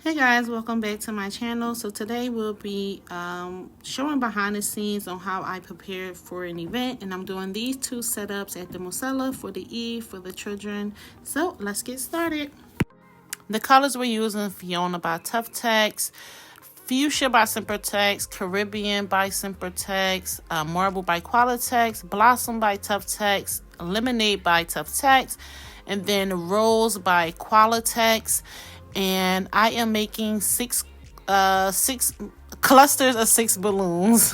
Hey guys, welcome back to my channel. So today we'll be showing behind the scenes on how I prepared for an event, and I'm doing these two setups at the Musella for the Eve for the children. So let's get started. The colors we're using: Fiona by Tough Tex, Fuchsia by Sempertex, Caribbean by Sempertex, Marble by Qualitex, Blossom by Tough Tex, Lemonade by Tough Tex, and then Rose by Qualitex. And I am making six clusters of 6 balloons.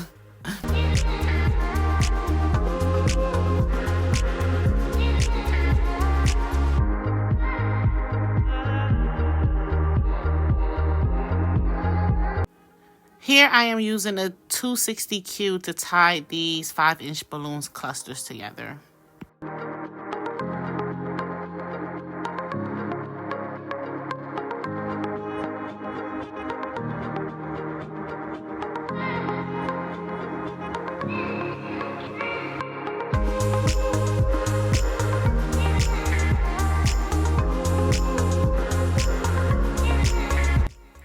Here I am using a 260Q to tie these 5-inch balloons clusters together.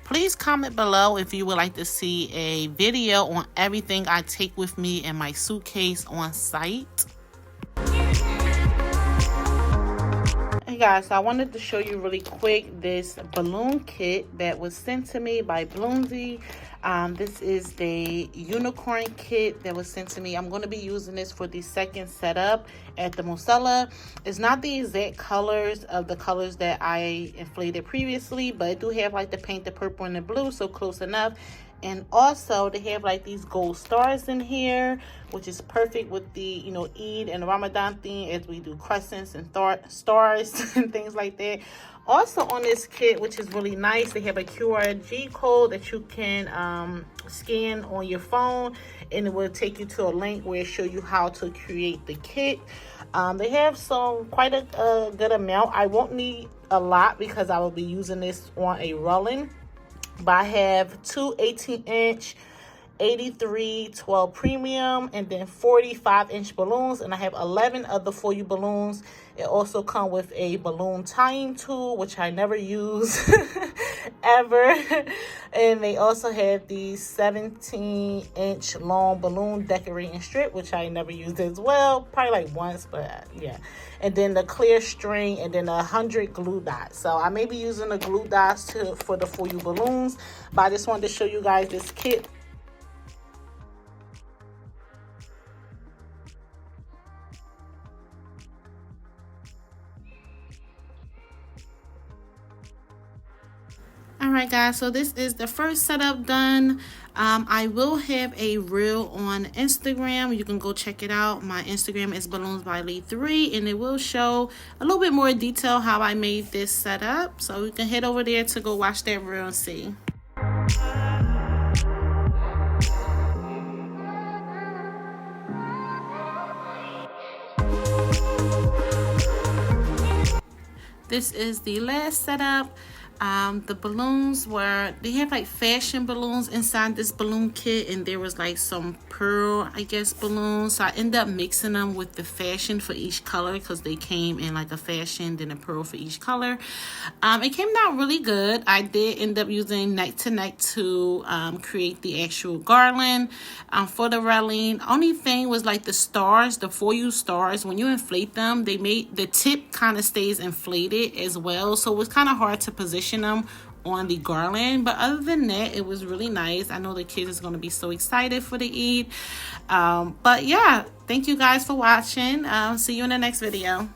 Please comment below if you would like to see a video on everything I take with me in my suitcase on site. Hey guys, so I wanted to show you really quick this balloon kit that was sent to me by Bloomsy. This is the unicorn kit that was sent to me. I'm going to be using this for the second setup at the Musella. It's not the exact colors of the colors that I inflated previously, but I do have like the pink, the purple, and the blue, so close enough. And also they have like these gold stars in here, which is perfect with the Eid and Ramadan theme, as we do crescents and stars and things like that. Also on this kit, which is really nice, they have a QR code that you can scan on your phone, and it will take you to a link where it show you how to create the kit. They have quite a good amount. I won't need a lot because I will be using this on a rolling. But I have two 18-inch, 83 12 premium, and then 45-inch balloons, and I have 11 of the 4U balloons. It also comes with a balloon tying tool, which I never use ever. And they also have the 17-inch long balloon decorating strip, which I never used as well, probably like once, but yeah. And then the clear string, and then 100 glue dots. So I may be using the glue dots for the 4U balloons, but I just wanted to show you guys this kit. Alright guys, so this is the first setup done. I will have a reel on Instagram. You can go check it out. My Instagram is balloonsbylee3, and it will show a little bit more detail how I made this setup. So you can head over there to go watch that reel and see. This is the last setup. The balloons they have like fashion balloons inside this balloon kit, and there was like some pearl, I guess, balloons. So I ended up mixing them with the fashion for each color because they came in like a fashion, then a pearl for each color. It came out really good. I did end up using neck to neck to create the actual garland for the railing. Only thing was like the stars, the 4U stars, when you inflate them, the tip kind of stays inflated as well, so it was kind of hard to position them on the garland. But other than that, it was really nice. I know the kids is going to be so excited for the Eid. But yeah, thank you guys for watching. See you in the next video.